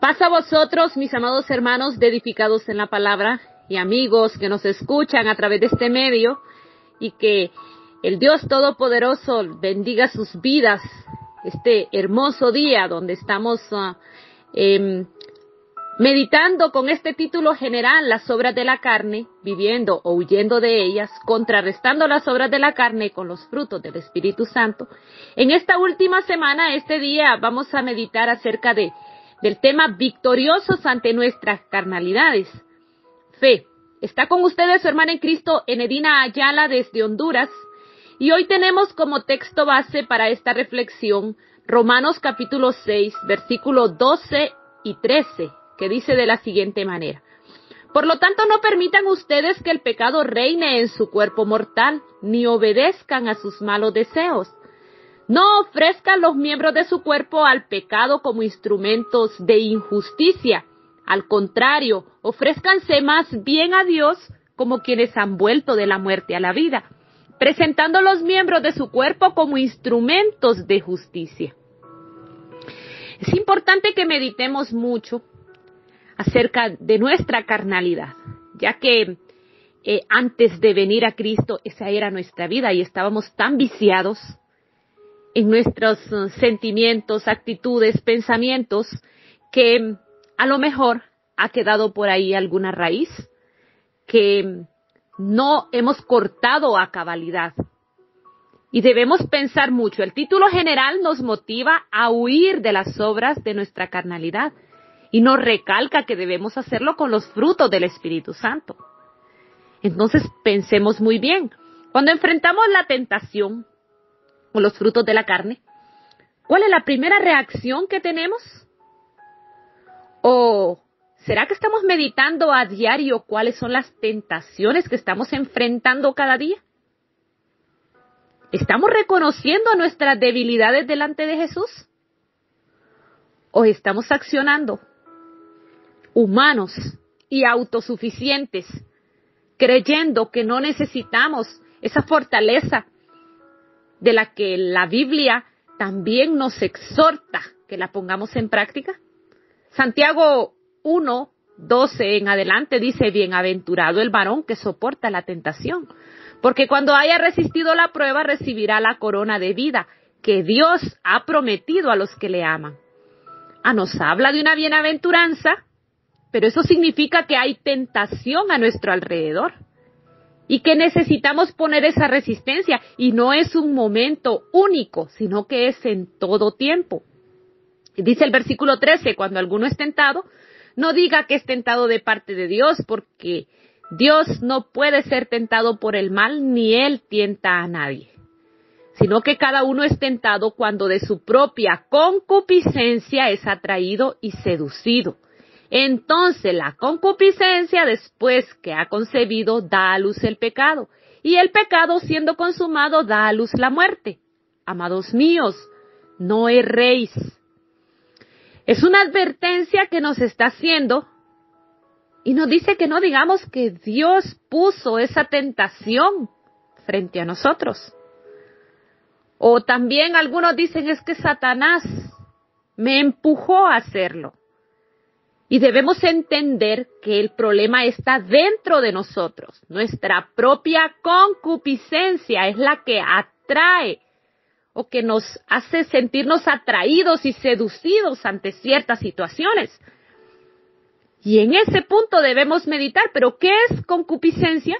Paz a vosotros, mis amados hermanos dedicados en la palabra y amigos que nos escuchan a través de este medio, y que el Dios Todopoderoso bendiga sus vidas este hermoso día donde estamos meditando con este título general: las obras de la carne, viviendo o huyendo de ellas, contrarrestando las obras de la carne con los frutos del Espíritu Santo. En esta última semana, este día, vamos a meditar acerca del tema victoriosos ante nuestras carnalidades. Fe. Está con ustedes su hermana en Cristo, Enedina Ayala, desde Honduras. Y hoy tenemos como texto base para esta reflexión Romanos capítulo 6, versículos 12 y 13, que dice de la siguiente manera: Por lo tanto, no permitan ustedes que el pecado reine en su cuerpo mortal, ni obedezcan a sus malos deseos. No ofrezcan los miembros de su cuerpo al pecado como instrumentos de injusticia. Al contrario, ofrézcanse más bien a Dios como quienes han vuelto de la muerte a la vida, presentando los miembros de su cuerpo como instrumentos de justicia. Es importante que meditemos mucho acerca de nuestra carnalidad, ya que antes de venir a Cristo esa era nuestra vida y estábamos tan viciados en nuestros sentimientos, actitudes, pensamientos, que a lo mejor ha quedado por ahí alguna raíz que no hemos cortado a cabalidad. Y debemos pensar mucho. El título general nos motiva a huir de las obras de nuestra carnalidad y nos recalca que debemos hacerlo con los frutos del Espíritu Santo. Entonces pensemos muy bien. Cuando enfrentamos la tentación o los frutos de la carne, ¿cuál es la primera reacción que tenemos? ¿O será que estamos meditando a diario cuáles son las tentaciones que estamos enfrentando cada día? ¿Estamos reconociendo nuestras debilidades delante de Jesús? ¿O estamos accionando humanos y autosuficientes, creyendo que no necesitamos esa fortaleza de la que la Biblia también nos exhorta que la pongamos en práctica? Santiago 1, 12 en adelante dice: Bienaventurado el varón que soporta la tentación, porque cuando haya resistido la prueba recibirá la corona de vida que Dios ha prometido a los que le aman. Nos habla de una bienaventuranza, pero eso significa que hay tentación a nuestro alrededor y que necesitamos poner esa resistencia, y no es un momento único, sino que es en todo tiempo. Dice el versículo 13, cuando alguno es tentado, no diga que es tentado de parte de Dios, porque Dios no puede ser tentado por el mal, ni Él tienta a nadie, sino que cada uno es tentado cuando de su propia concupiscencia es atraído y seducido. Entonces la concupiscencia, después que ha concebido, da a luz el pecado, y el pecado, siendo consumado, da a luz la muerte. Amados míos, no erréis. Es una advertencia que nos está haciendo y nos dice que no digamos que Dios puso esa tentación frente a nosotros. O también algunos dicen: es que Satanás me empujó a hacerlo. Y debemos entender que el problema está dentro de nosotros. Nuestra propia concupiscencia es la que atrae o que nos hace sentirnos atraídos y seducidos ante ciertas situaciones. Y en ese punto debemos meditar. ¿Pero qué es concupiscencia?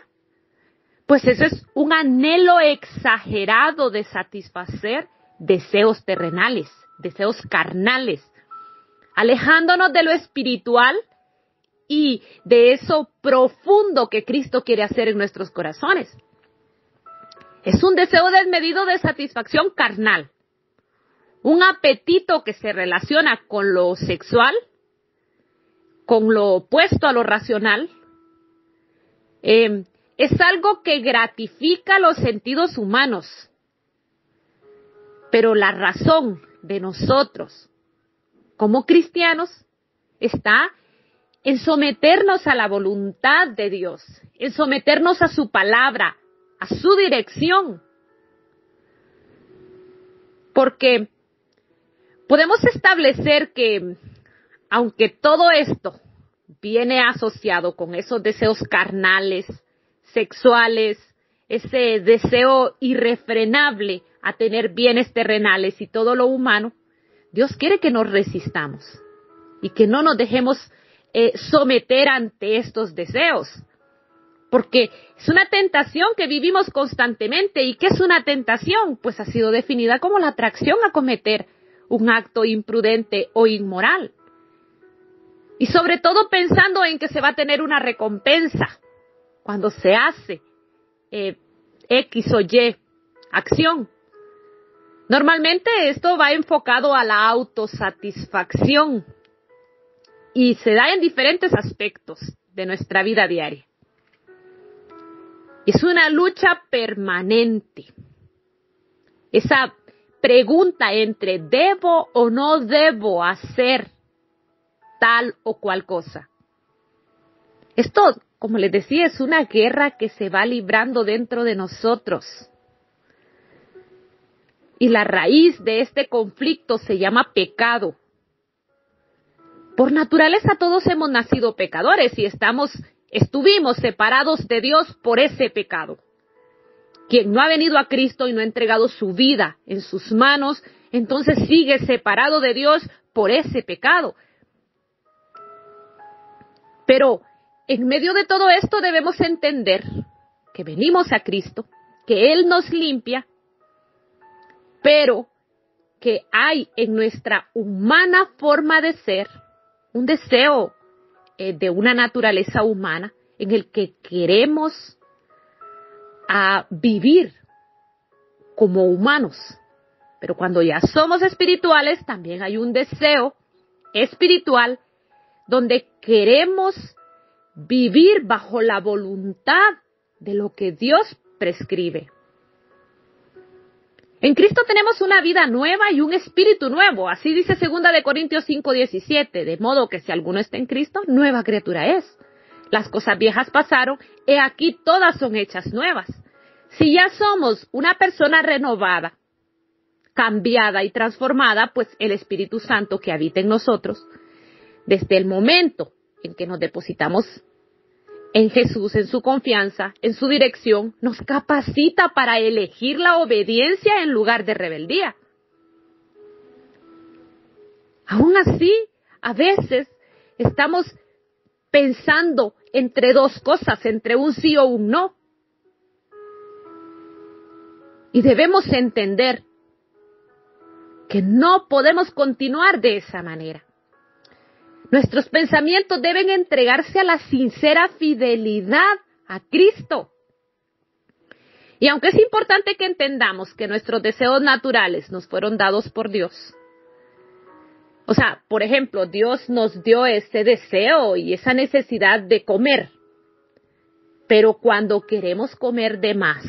Pues eso es un anhelo exagerado de satisfacer deseos terrenales, deseos carnales, alejándonos de lo espiritual y de eso profundo que Cristo quiere hacer en nuestros corazones. Es un deseo desmedido de satisfacción carnal, un apetito que se relaciona con lo sexual, con lo opuesto a lo racional. Es algo que gratifica los sentidos humanos, pero la razón de nosotros como cristianos está en someternos a la voluntad de Dios, en someternos a su palabra, a su dirección. Porque podemos establecer que aunque todo esto viene asociado con esos deseos carnales, sexuales, ese deseo irrefrenable a tener bienes terrenales y todo lo humano, Dios quiere que nos resistamos y que no nos dejemos someter ante estos deseos. Porque es una tentación que vivimos constantemente. ¿Y qué es una tentación? Pues ha sido definida como la atracción a cometer un acto imprudente o inmoral. Y sobre todo pensando en que se va a tener una recompensa cuando se hace X o Y acción. Normalmente esto va enfocado a la autosatisfacción y se da en diferentes aspectos de nuestra vida diaria. Es una lucha permanente. Esa pregunta entre ¿debo o no debo hacer tal o cual cosa? Esto, como les decía, es una guerra que se va librando dentro de nosotros. Y la raíz de este conflicto se llama pecado. Por naturaleza todos hemos nacido pecadores y estuvimos separados de Dios por ese pecado. Quien no ha venido a Cristo y no ha entregado su vida en sus manos, entonces sigue separado de Dios por ese pecado. Pero en medio de todo esto debemos entender que venimos a Cristo, que Él nos limpia, pero que hay en nuestra humana forma de ser un deseo de una naturaleza humana en el que queremos vivir como humanos. Pero cuando ya somos espirituales, también hay un deseo espiritual donde queremos vivir bajo la voluntad de lo que Dios prescribe. En Cristo tenemos una vida nueva y un espíritu nuevo. Así dice 2 Corintios 5:17. De modo que si alguno está en Cristo, nueva criatura es. Las cosas viejas pasaron, he aquí todas son hechas nuevas. Si ya somos una persona renovada, cambiada y transformada, pues el Espíritu Santo que habita en nosotros, desde el momento en que nos depositamos en Jesús, en su confianza, en su dirección, nos capacita para elegir la obediencia en lugar de rebeldía. Aún así, a veces estamos pensando entre dos cosas, entre un sí o un no. Y debemos entender que no podemos continuar de esa manera. Nuestros pensamientos deben entregarse a la sincera fidelidad a Cristo. Y aunque es importante que entendamos que nuestros deseos naturales nos fueron dados por Dios. O sea, por ejemplo, Dios nos dio ese deseo y esa necesidad de comer. Pero cuando queremos comer de más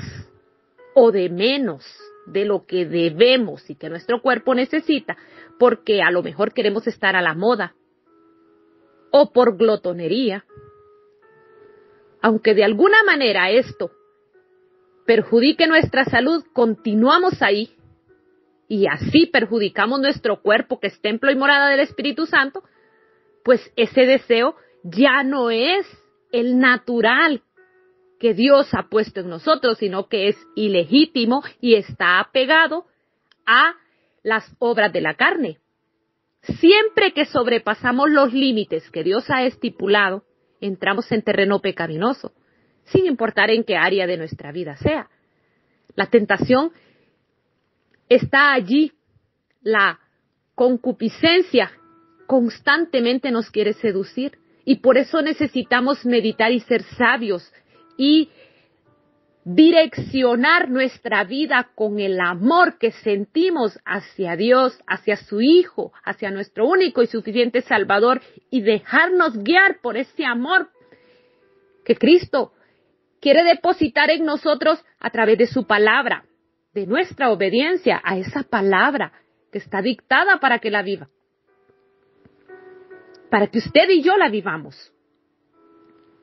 o de menos de lo que debemos y que nuestro cuerpo necesita, porque a lo mejor queremos estar a la moda, o por glotonería, aunque de alguna manera esto perjudique nuestra salud, continuamos ahí y así perjudicamos nuestro cuerpo, que es templo y morada del Espíritu Santo, pues ese deseo ya no es el natural que Dios ha puesto en nosotros, sino que es ilegítimo y está apegado a las obras de la carne. Siempre que sobrepasamos los límites que Dios ha estipulado, entramos en terreno pecaminoso, sin importar en qué área de nuestra vida sea. La tentación está allí. La concupiscencia constantemente nos quiere seducir y por eso necesitamos meditar y ser sabios y direccionar nuestra vida con el amor que sentimos hacia Dios, hacia su Hijo, hacia nuestro único y suficiente Salvador y dejarnos guiar por ese amor que Cristo quiere depositar en nosotros a través de su palabra, de nuestra obediencia a esa palabra que está dictada para que la viva, para que usted y yo la vivamos.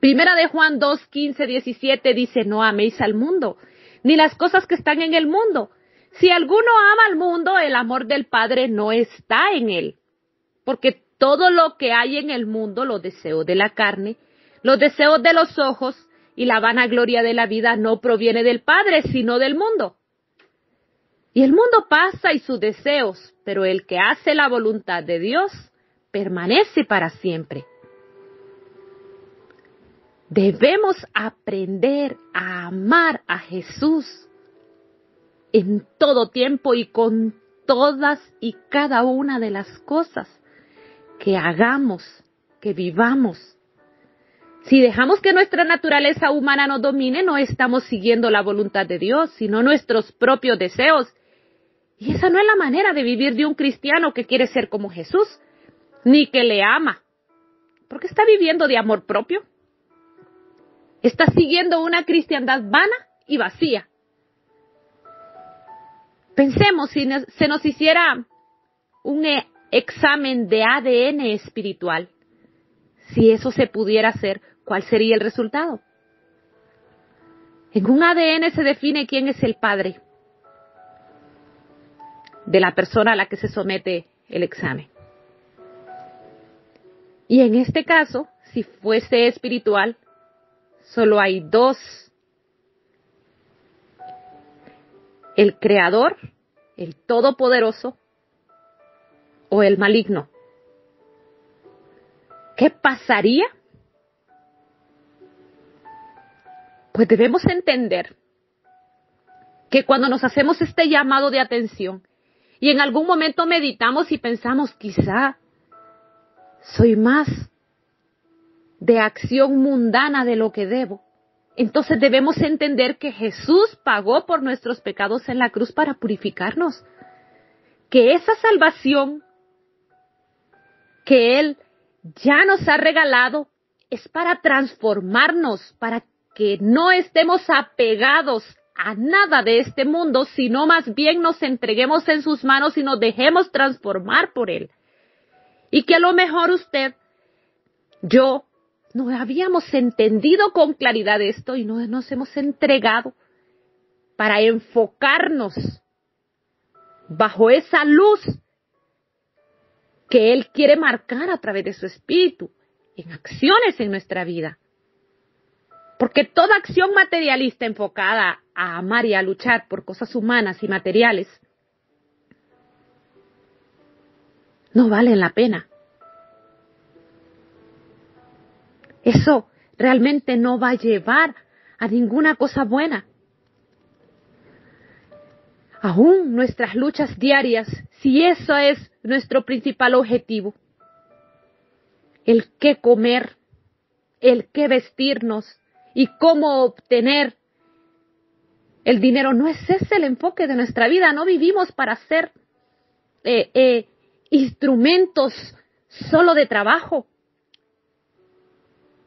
Primera de Juan 2:15-17 dice, no améis al mundo, ni las cosas que están en el mundo. Si alguno ama al mundo, el amor del Padre no está en él. Porque todo lo que hay en el mundo, los deseos de la carne, los deseos de los ojos y la vanagloria de la vida no proviene del Padre, sino del mundo. Y el mundo pasa y sus deseos, pero el que hace la voluntad de Dios permanece para siempre. Debemos aprender a amar a Jesús en todo tiempo y con todas y cada una de las cosas que hagamos, que vivamos. Si dejamos que nuestra naturaleza humana nos domine, no estamos siguiendo la voluntad de Dios, sino nuestros propios deseos. Y esa no es la manera de vivir de un cristiano que quiere ser como Jesús, ni que le ama, porque está viviendo de amor propio. Está siguiendo una cristiandad vana y vacía. Pensemos, si se nos hiciera un examen de ADN espiritual, si eso se pudiera hacer, ¿cuál sería el resultado? En un ADN se define quién es el padre de la persona a la que se somete el examen. Y en este caso, si fuese espiritual, solo hay dos: el creador, el todopoderoso, o el maligno. ¿Qué pasaría? Pues debemos entender que cuando nos hacemos este llamado de atención y en algún momento meditamos y pensamos, quizá soy más de acción mundana de lo que debo, entonces debemos entender que Jesús pagó por nuestros pecados en la cruz para purificarnos, que esa salvación que Él ya nos ha regalado es para transformarnos, para que no estemos apegados a nada de este mundo, sino más bien nos entreguemos en sus manos y nos dejemos transformar por Él. Y que a lo mejor usted, yo, no habíamos entendido con claridad esto y no nos hemos entregado para enfocarnos bajo esa luz que Él quiere marcar a través de su Espíritu en acciones en nuestra vida. Porque toda acción materialista enfocada a amar y a luchar por cosas humanas y materiales no valen la pena. Eso realmente no va a llevar a ninguna cosa buena. Aún nuestras luchas diarias, si eso es nuestro principal objetivo, el qué comer, el qué vestirnos y cómo obtener el dinero, no es ese el enfoque de nuestra vida. No vivimos para ser instrumentos solo de trabajo.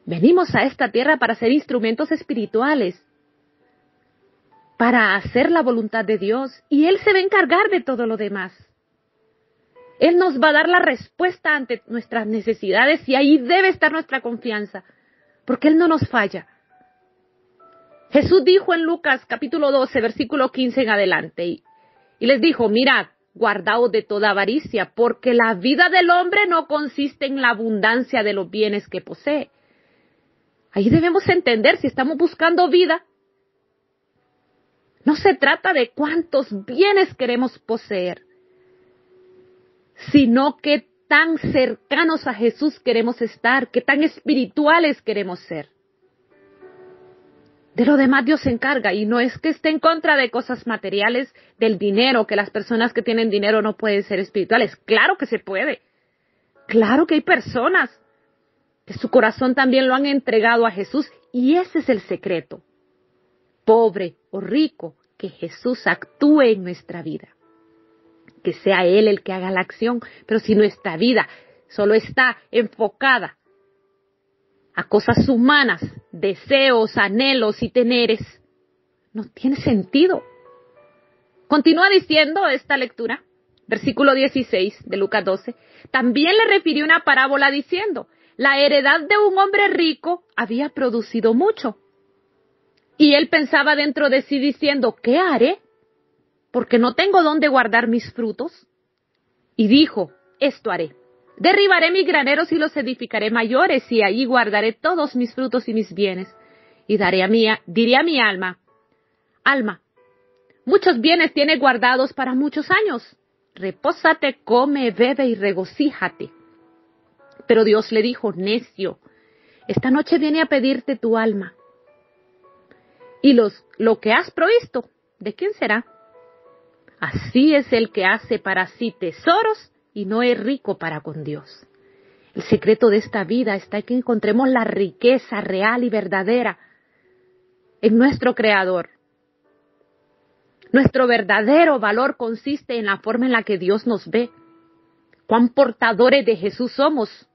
Venimos a esta tierra para ser instrumentos espirituales, para hacer la voluntad de Dios, y Él se va a encargar de todo lo demás. Él nos va a dar la respuesta ante nuestras necesidades y ahí debe estar nuestra confianza, porque Él no nos falla. Jesús dijo en Lucas capítulo 12, versículo 15 en adelante, y les dijo, mirad, guardaos de toda avaricia, porque la vida del hombre no consiste en la abundancia de los bienes que posee. Ahí debemos entender, si estamos buscando vida, no se trata de cuántos bienes queremos poseer, sino qué tan cercanos a Jesús queremos estar, qué tan espirituales queremos ser. De lo demás Dios se encarga, y no es que esté en contra de cosas materiales, del dinero, que las personas que tienen dinero no pueden ser espirituales. Claro que se puede. Claro que hay personas que su corazón también lo han entregado a Jesús, y ese es el secreto. Pobre o rico, que Jesús actúe en nuestra vida. Que sea Él el que haga la acción, pero si nuestra vida solo está enfocada a cosas humanas, deseos, anhelos y teneres, no tiene sentido. Continúa diciendo esta lectura, versículo 16 de Lucas 12, también le refirió una parábola diciendo, la heredad de un hombre rico había producido mucho. Y él pensaba dentro de sí diciendo, ¿qué haré? Porque no tengo dónde guardar mis frutos. Y dijo, esto haré. Derribaré mis graneros y los edificaré mayores, y allí guardaré todos mis frutos y mis bienes. Y diré a mi alma, alma, muchos bienes tienes guardados para muchos años. Repósate, come, bebe y regocíjate. Pero Dios le dijo, necio, esta noche viene a pedirte tu alma. Y lo que has provisto, ¿de quién será? Así es el que hace para sí tesoros y no es rico para con Dios. El secreto de esta vida está en que encontremos la riqueza real y verdadera en nuestro Creador. Nuestro verdadero valor consiste en la forma en la que Dios nos ve. Cuán portadores de Jesús somos.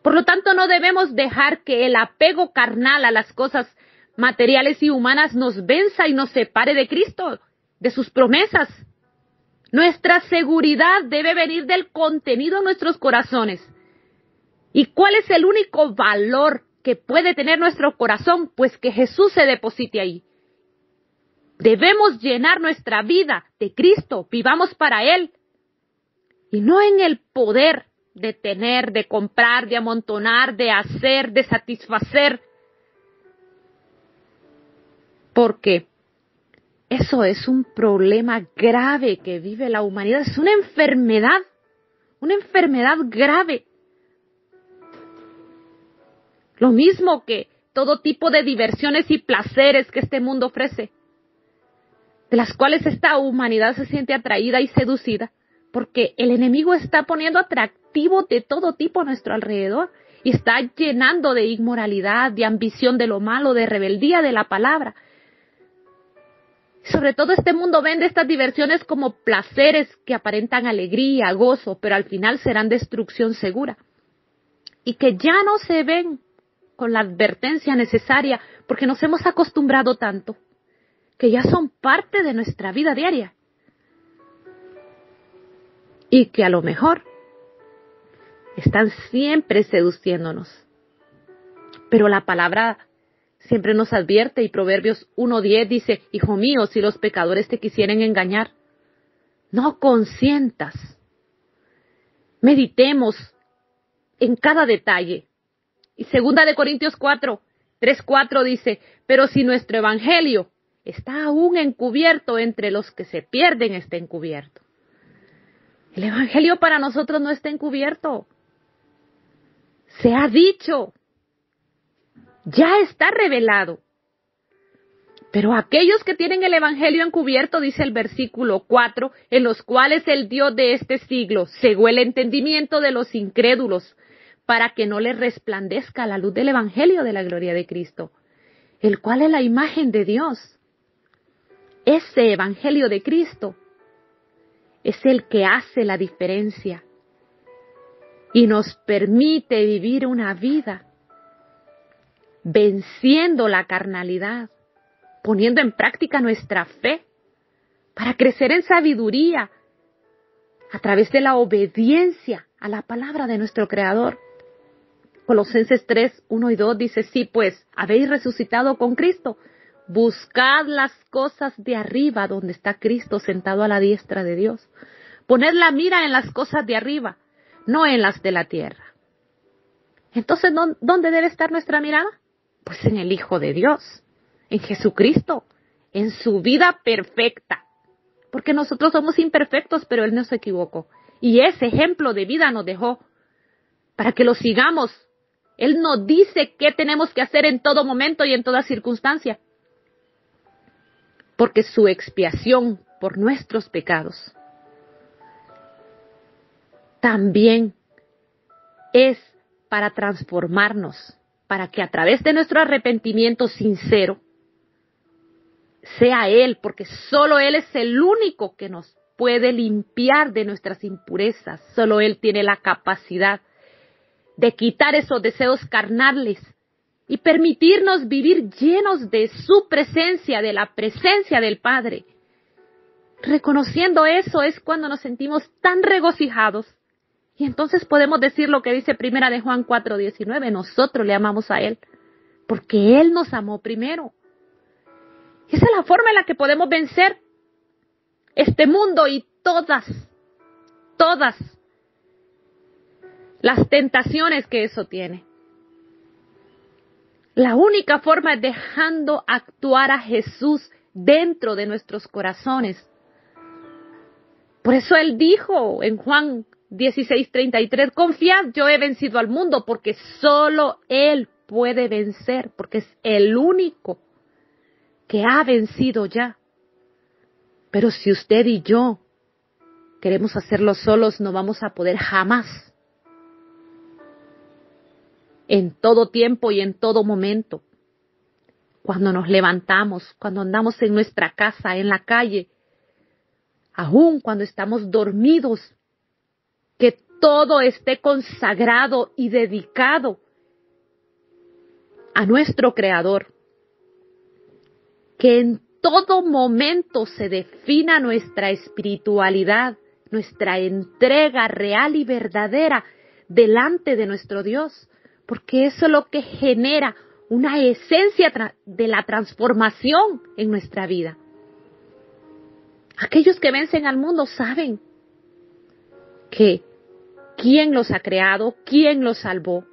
Por lo tanto, no debemos dejar que el apego carnal a las cosas materiales y humanas nos venza y nos separe de Cristo, de sus promesas. Nuestra seguridad debe venir del contenido de nuestros corazones. ¿Y cuál es el único valor que puede tener nuestro corazón? Pues que Jesús se deposite ahí. Debemos llenar nuestra vida de Cristo, vivamos para Él. Y no en el poder de tener, de comprar, de amontonar, de hacer, de satisfacer. Porque eso es un problema grave que vive la humanidad. Es una enfermedad grave. Lo mismo que todo tipo de diversiones y placeres que este mundo ofrece, de las cuales esta humanidad se siente atraída y seducida, porque el enemigo está poniendo atractivo de todo tipo a nuestro alrededor y está llenando de inmoralidad, de ambición de lo malo, de rebeldía de la palabra. Sobre todo este mundo vende estas diversiones como placeres que aparentan alegría, gozo, pero al final serán destrucción segura. Y que ya no se ven con la advertencia necesaria porque nos hemos acostumbrado tanto, que ya son parte de nuestra vida diaria. Y que a lo mejor están siempre seduciéndonos. Pero la palabra siempre nos advierte, y Proverbios 1:10 dice, hijo mío, si los pecadores te quisieren engañar, no consientas. Meditemos en cada detalle. Y 2 Corintios 3:4 dice, pero si nuestro evangelio está aún encubierto, entre los que se pierden está encubierto. El evangelio para nosotros no está encubierto. Se ha dicho. Ya está revelado. Pero aquellos que tienen el evangelio encubierto, dice el versículo 4, en los cuales el Dios de este siglo cegó el entendimiento de los incrédulos, para que no les resplandezca la luz del evangelio de la gloria de Cristo, el cual es la imagen de Dios. Ese evangelio de Cristo es el que hace la diferencia y nos permite vivir una vida venciendo la carnalidad, poniendo en práctica nuestra fe para crecer en sabiduría a través de la obediencia a la palabra de nuestro Creador. Colosenses 3:1 y 2 dice, sí, pues, habéis resucitado con Cristo, buscad las cosas de arriba donde está Cristo sentado a la diestra de Dios. Poned la mira en las cosas de arriba, no en las de la tierra. Entonces, ¿dónde debe estar nuestra mirada? Pues en el Hijo de Dios, en Jesucristo, en su vida perfecta. Porque nosotros somos imperfectos, pero Él no se equivocó. Y ese ejemplo de vida nos dejó para que lo sigamos. Él nos dice qué tenemos que hacer en todo momento y en toda circunstancia. Porque su expiación por nuestros pecados también es para transformarnos, para que a través de nuestro arrepentimiento sincero sea Él, porque solo Él es el único que nos puede limpiar de nuestras impurezas. Solo Él tiene la capacidad de quitar esos deseos carnales y permitirnos vivir llenos de su presencia, de la presencia del Padre. Reconociendo eso es cuando nos sentimos tan regocijados. Y entonces podemos decir lo que dice 1 Juan 4:19, nosotros le amamos a Él, porque Él nos amó primero. Esa es la forma en la que podemos vencer este mundo y todas las tentaciones que eso tiene. La única forma es dejando actuar a Jesús dentro de nuestros corazones. Por eso Él dijo en Juan 16:33, confiad, yo he vencido al mundo, porque solo Él puede vencer, porque es el único que ha vencido ya. Pero si usted y yo queremos hacerlo solos, no vamos a poder jamás. En todo tiempo y en todo momento. Cuando nos levantamos, cuando andamos en nuestra casa, en la calle, aún cuando estamos dormidos, que todo esté consagrado y dedicado a nuestro Creador. Que en todo momento se defina nuestra espiritualidad, nuestra entrega real y verdadera delante de nuestro Dios, porque eso es lo que genera una esencia de la transformación en nuestra vida. Aquellos que vencen al mundo saben que quién los ha creado, quién los salvó,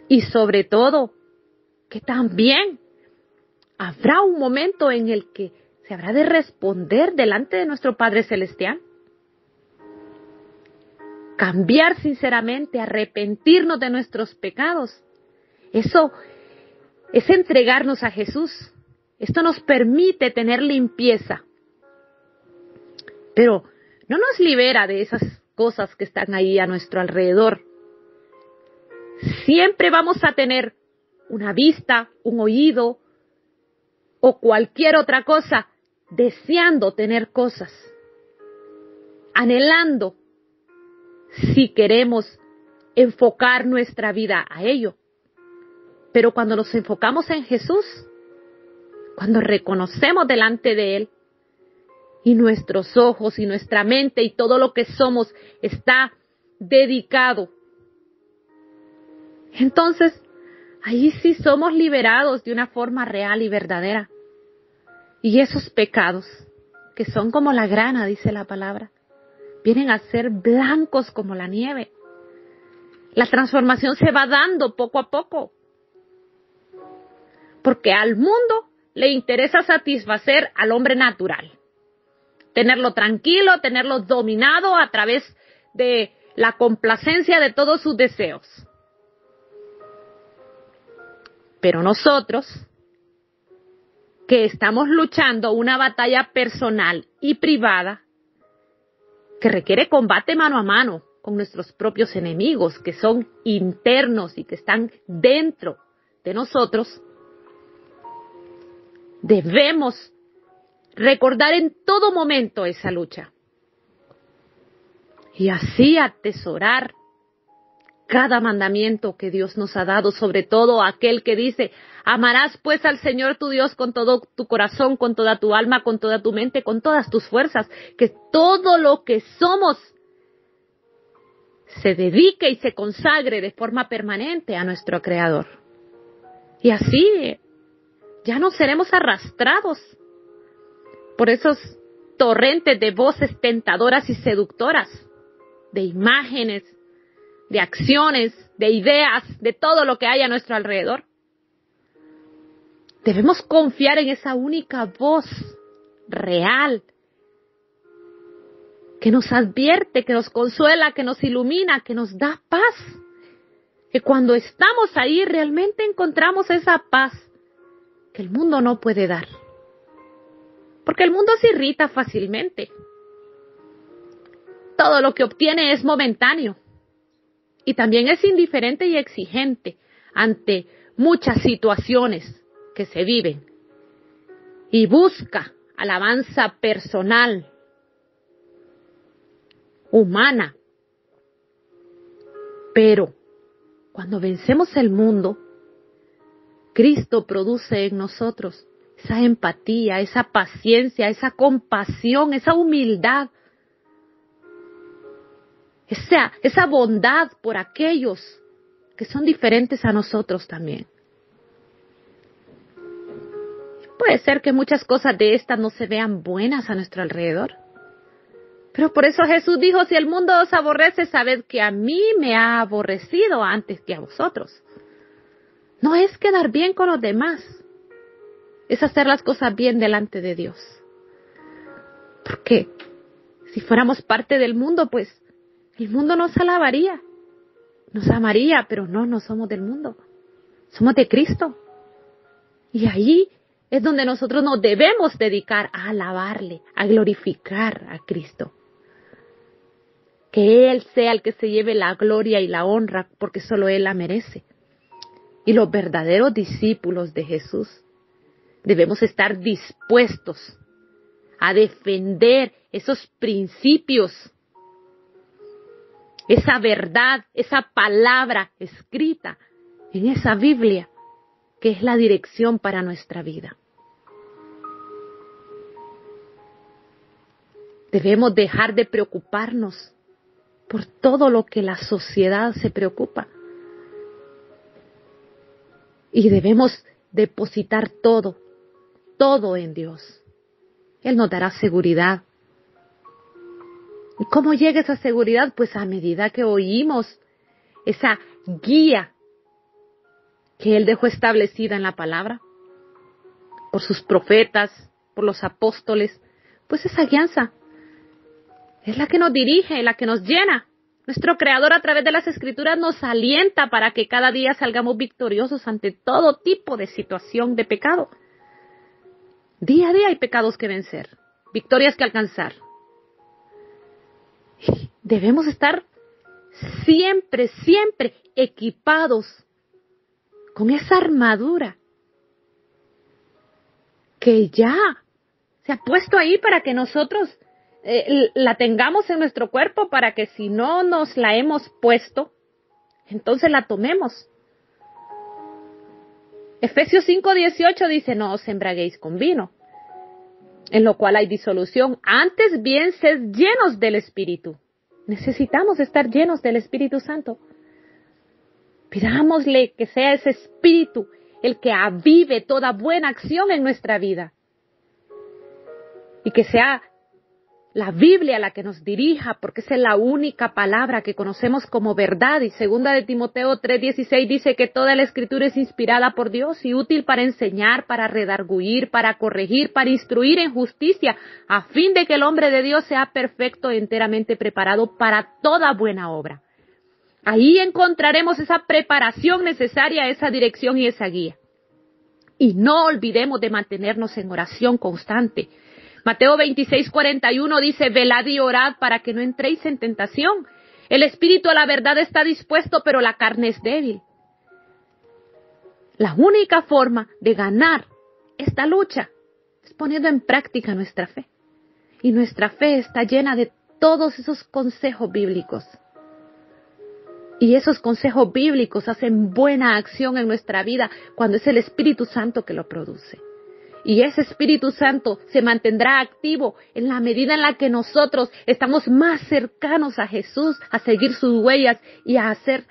y sobre todo que también habrá un momento en el que se habrá de responder delante de nuestro Padre Celestial. Cambiar sinceramente, arrepentirnos de nuestros pecados. Eso es entregarnos a Jesús. Esto nos permite tener limpieza. Pero no nos libera de esas cosas que están ahí a nuestro alrededor. Siempre vamos a tener una vista, un oído o cualquier otra cosa deseando tener cosas, anhelando, si queremos enfocar nuestra vida a ello. Pero cuando nos enfocamos en Jesús, cuando reconocemos delante de Él, y nuestros ojos y nuestra mente y todo lo que somos está dedicado, entonces ahí sí somos liberados de una forma real y verdadera. Y esos pecados, que son como la grana, dice la palabra, vienen a ser blancos como la nieve. La transformación se va dando poco a poco. Porque al mundo le interesa satisfacer al hombre natural. Tenerlo tranquilo, tenerlo dominado a través de la complacencia de todos sus deseos. Pero nosotros, que estamos luchando una batalla personal y privada, que requiere combate mano a mano con nuestros propios enemigos, que son internos y que están dentro de nosotros, debemos recordar en todo momento esa lucha y así atesorar cada mandamiento que Dios nos ha dado, sobre todo aquel que dice, amarás pues al Señor tu Dios con todo tu corazón, con toda tu alma, con toda tu mente, con todas tus fuerzas, que todo lo que somos se dedique y se consagre de forma permanente a nuestro Creador. Y así ya no seremos arrastrados por esos torrentes de voces tentadoras y seductoras, de imágenes, de acciones, de ideas, de todo lo que hay a nuestro alrededor. Debemos confiar en esa única voz real que nos advierte, que nos consuela, que nos ilumina, que nos da paz. Que cuando estamos ahí realmente encontramos esa paz que el mundo no puede dar. Porque el mundo se irrita fácilmente. Todo lo que obtiene es momentáneo. Y también es indiferente y exigente ante muchas situaciones que se viven. Y busca alabanza personal, humana. Pero cuando vencemos el mundo, Cristo produce en nosotros esa empatía, esa paciencia, esa compasión, esa humildad, esa bondad por aquellos que son diferentes a nosotros también. Puede ser que muchas cosas de estas no se vean buenas a nuestro alrededor, Pero por eso Jesús dijo, si el mundo os aborrece, sabed que a mí me ha aborrecido antes que a vosotros. No es quedar bien con los demás, es hacer las cosas bien delante de Dios. Porque si fuéramos parte del mundo, pues el mundo nos alabaría, nos amaría, pero no somos del mundo, somos de Cristo. Y ahí es donde nosotros nos debemos dedicar a alabarle, a glorificar a Cristo. Que Él sea el que se lleve la gloria y la honra, porque solo Él la merece. Y los verdaderos discípulos de Jesús debemos estar dispuestos a defender esos principios, esa verdad, esa palabra escrita en esa Biblia, que es la dirección para nuestra vida. Debemos dejar de preocuparnos por todo lo que la sociedad se preocupa. Y debemos depositar todo en Dios. Él nos dará seguridad. ¿Y cómo llega esa seguridad? Pues a medida que oímos esa guía que Él dejó establecida en la palabra, por sus profetas, por los apóstoles, pues esa guianza es la que nos dirige, la que nos llena. Nuestro Creador a través de las Escrituras nos alienta para que cada día salgamos victoriosos ante todo tipo de situación de pecado. Día a día hay pecados que vencer, victorias que alcanzar. Debemos estar siempre equipados con esa armadura que ya se ha puesto ahí para que nosotros la tengamos en nuestro cuerpo, para que si no nos la hemos puesto, entonces la tomemos. Efesios 5:18 dice, no os embraguéis con vino, en lo cual hay disolución, antes bien sed llenos del Espíritu. Necesitamos estar llenos del Espíritu Santo. Pidámosle que sea ese Espíritu el que avive toda buena acción en nuestra vida. Y que sea la Biblia la que nos dirija, porque esa es la única palabra que conocemos como verdad. Y 2 de Timoteo 3:16 dice que toda la Escritura es inspirada por Dios y útil para enseñar, para redarguir, para corregir, para instruir en justicia, a fin de que el hombre de Dios sea perfecto y enteramente preparado para toda buena obra. Ahí encontraremos esa preparación necesaria, esa dirección y esa guía. Y no olvidemos de mantenernos en oración constante. Mateo 26:41 dice, velad y orad para que no entréis en tentación. El espíritu a la verdad está dispuesto, pero la carne es débil. La única forma de ganar esta lucha es poniendo en práctica nuestra fe. Y nuestra fe está llena de todos esos consejos bíblicos. Y esos consejos bíblicos hacen buena acción en nuestra vida cuando es el Espíritu Santo que lo produce. Y ese Espíritu Santo se mantendrá activo en la medida en la que nosotros estamos más cercanos a Jesús, a seguir sus huellas y a hacer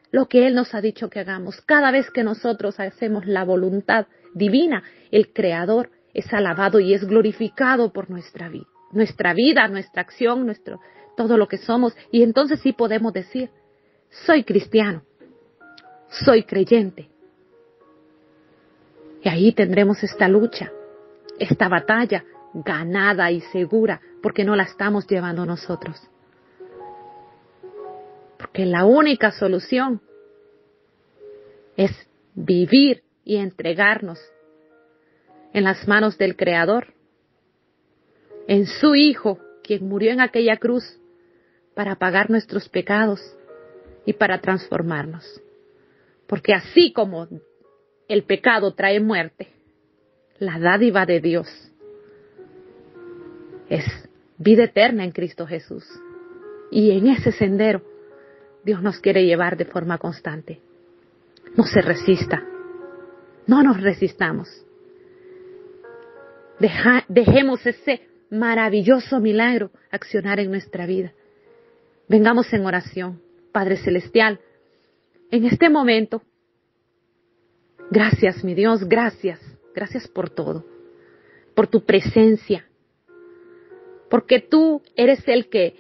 lo que Él nos ha dicho que hagamos. Cada vez que nosotros hacemos la voluntad divina, el Creador es alabado y es glorificado por nuestra vida, nuestra acción, todo lo que somos. Y entonces sí podemos decir, soy cristiano, soy creyente. Y ahí tendremos esta lucha, esta batalla ganada y segura, porque no la estamos llevando nosotros. Porque la única solución es vivir y entregarnos en las manos del Creador, en su Hijo, quien murió en aquella cruz para pagar nuestros pecados y para transformarnos. Porque así como el pecado trae muerte, la dádiva de Dios es vida eterna en Cristo Jesús. Y en ese sendero Dios nos quiere llevar de forma constante. No se resista, no nos resistamos. Dejemos ese maravilloso milagro accionar en nuestra vida. Vengamos en oración. Padre Celestial, en este momento, gracias, mi Dios, gracias por todo, por tu presencia, porque tú eres el que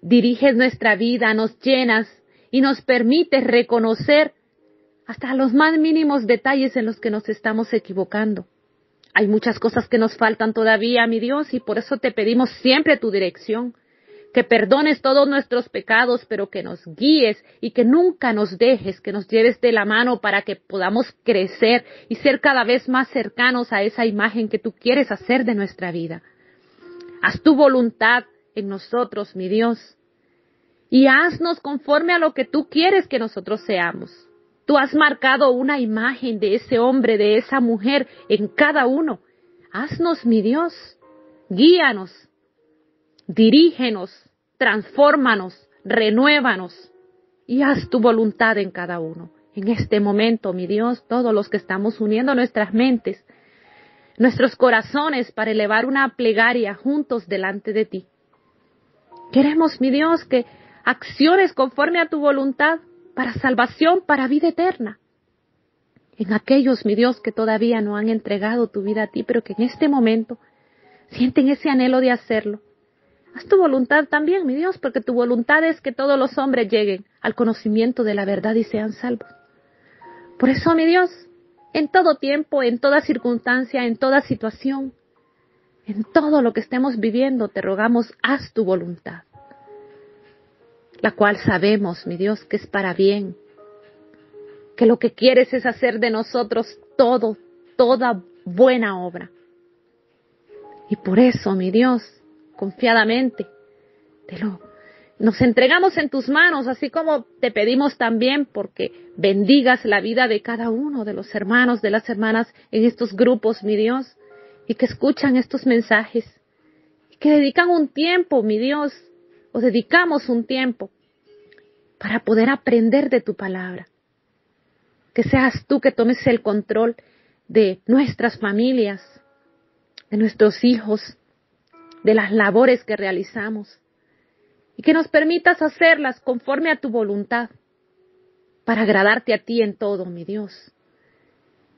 diriges nuestra vida, nos llenas y nos permites reconocer hasta los más mínimos detalles en los que nos estamos equivocando. Hay muchas cosas que nos faltan todavía, mi Dios, y por eso te pedimos siempre tu dirección, que perdones todos nuestros pecados, pero que nos guíes y que nunca nos dejes, que nos lleves de la mano para que podamos crecer y ser cada vez más cercanos a esa imagen que tú quieres hacer de nuestra vida. Haz tu voluntad en nosotros, mi Dios, y haznos conforme a lo que tú quieres que nosotros seamos. Tú has marcado una imagen de ese hombre, de esa mujer en cada uno. Haznos, mi Dios, guíanos, dirígenos, transfórmanos, renuévanos y haz tu voluntad en cada uno. En este momento, mi Dios, todos los que estamos uniendo nuestras mentes, nuestros corazones para elevar una plegaria juntos delante de ti. Queremos, mi Dios, que acciones conforme a tu voluntad para salvación, para vida eterna. En aquellos, mi Dios, que todavía no han entregado tu vida a ti, pero que en este momento sienten ese anhelo de hacerlo. Haz tu voluntad también, mi Dios, porque tu voluntad es que todos los hombres lleguen al conocimiento de la verdad y sean salvos. Por eso, mi Dios, en todo tiempo, en toda circunstancia, en toda situación, en todo lo que estemos viviendo, te rogamos, haz tu voluntad, la cual sabemos, mi Dios, que es para bien, que lo que quieres es hacer de nosotros toda buena obra. Y por eso, mi Dios, confiadamente, nos entregamos en tus manos, así como te pedimos también porque bendigas la vida de cada uno de los hermanos, de las hermanas en estos grupos, mi Dios, y que escuchan estos mensajes, y que dedican un tiempo, mi Dios, o dedicamos un tiempo para poder aprender de tu palabra. Que seas tú que tomes el control de nuestras familias, de nuestros hijos, de las labores que realizamos, y que nos permitas hacerlas conforme a tu voluntad, para agradarte a ti en todo, mi Dios,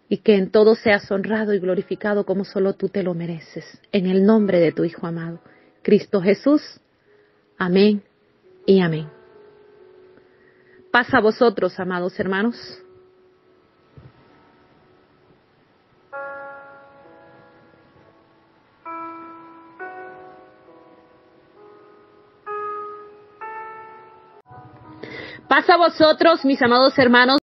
y que en todo seas honrado y glorificado como solo tú te lo mereces, en el nombre de tu Hijo amado, Cristo Jesús. Amén y amén. Paz a vosotros, amados hermanos. Paz a vosotros, mis amados hermanos.